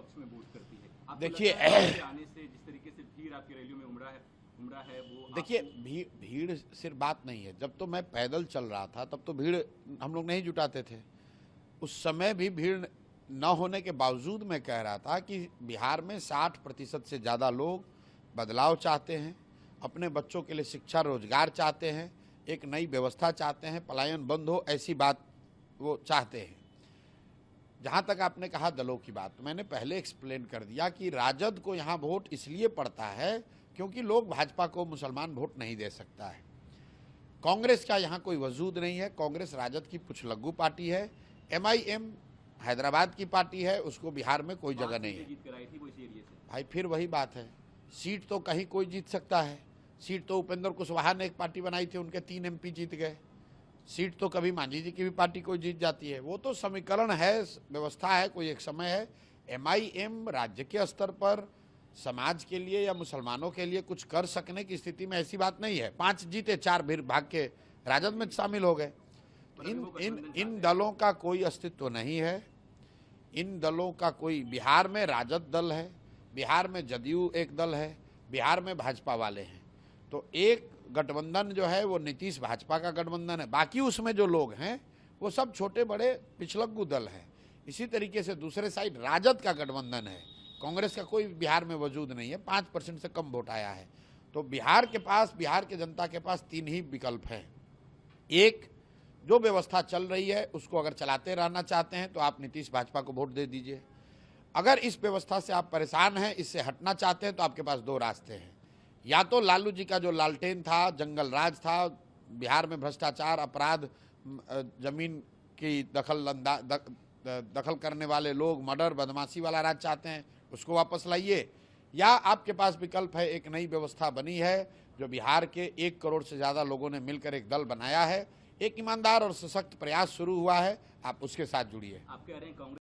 पक्ष में वोट करती है। देखिए आने से जिस तरीके से भीड़ आपकी रैलियों में उमड़ा है वो देखिए भीड़ सिर्फ बात नहीं है। जब तो मैं पैदल चल रहा था तब तो भीड़ हम लोग नहीं जुटाते थे, उस समय भी भीड़ न होने के बावजूद मैं कह रहा था कि बिहार में 60% से ज़्यादा लोग बदलाव चाहते हैं, अपने बच्चों के लिए शिक्षा रोजगार चाहते हैं, एक नई व्यवस्था चाहते हैं, पलायन बंद हो, ऐसी बात वो चाहते हैं। जहाँ तक आपने कहा दलों की बात, मैंने पहले एक्सप्लेन कर दिया कि राजद को यहाँ वोट इसलिए पड़ता है क्योंकि लोग भाजपा को मुसलमान वोट नहीं दे सकता है। कांग्रेस का यहाँ कोई वजूद नहीं है। कांग्रेस राजद की पुछलग्गू पार्टी है। MIM हैदराबाद की पार्टी है, उसको बिहार में कोई जगह नहीं है। भाई फिर वही बात है, सीट तो कहीं कोई जीत सकता है। सीट तो उपेंद्र कुशवाहा ने एक पार्टी बनाई थी, उनके 3 MP जीत गए। सीट तो कभी मांझी जी की भी पार्टी कोई जीत जाती है। वो तो समीकरण है, व्यवस्था है, कोई एक समय है। MIM राज्य के स्तर पर समाज के लिए या मुसलमानों के लिए कुछ कर सकने की स्थिति में ऐसी बात नहीं है। 5 जीते, 4 फिर भाग के राजद में शामिल हो गए। इन दलों का कोई अस्तित्व नहीं है। इन दलों का कोई, बिहार में राजद दल है, बिहार में जदयू एक दल है, बिहार में भाजपा वाले हैं। तो एक गठबंधन जो है वो नीतीश भाजपा का गठबंधन है, बाकी उसमें जो लोग हैं वो सब छोटे बड़े पिछलग्गू दल हैं। इसी तरीके से दूसरे साइड राजद का गठबंधन है। कांग्रेस का कोई बिहार में वजूद नहीं है, 5% से कम वोट आया है। तो बिहार के जनता के पास 3 ही विकल्प हैं। एक, जो व्यवस्था चल रही है उसको अगर चलाते रहना चाहते हैं तो आप नीतीश भाजपा को वोट दे दीजिए। अगर इस व्यवस्था से आप परेशान हैं, इससे हटना चाहते हैं, तो आपके पास 2 रास्ते हैं। या तो लालू जी का जो लालटेन था, जंगल राज था, बिहार में भ्रष्टाचार, अपराध, जमीन की दखल करने वाले लोग, मर्डर, बदमाशी वाला राज चाहते हैं, उसको वापस लाइए। या आपके पास विकल्प है, एक नई व्यवस्था बनी है जो बिहार के 1 करोड़ से ज़्यादा लोगों ने मिलकर एक दल बनाया है, एक ईमानदार और सशक्त प्रयास शुरू हुआ है, आप उसके साथ जुड़िए। आप कह रहे हैं कांग्रेस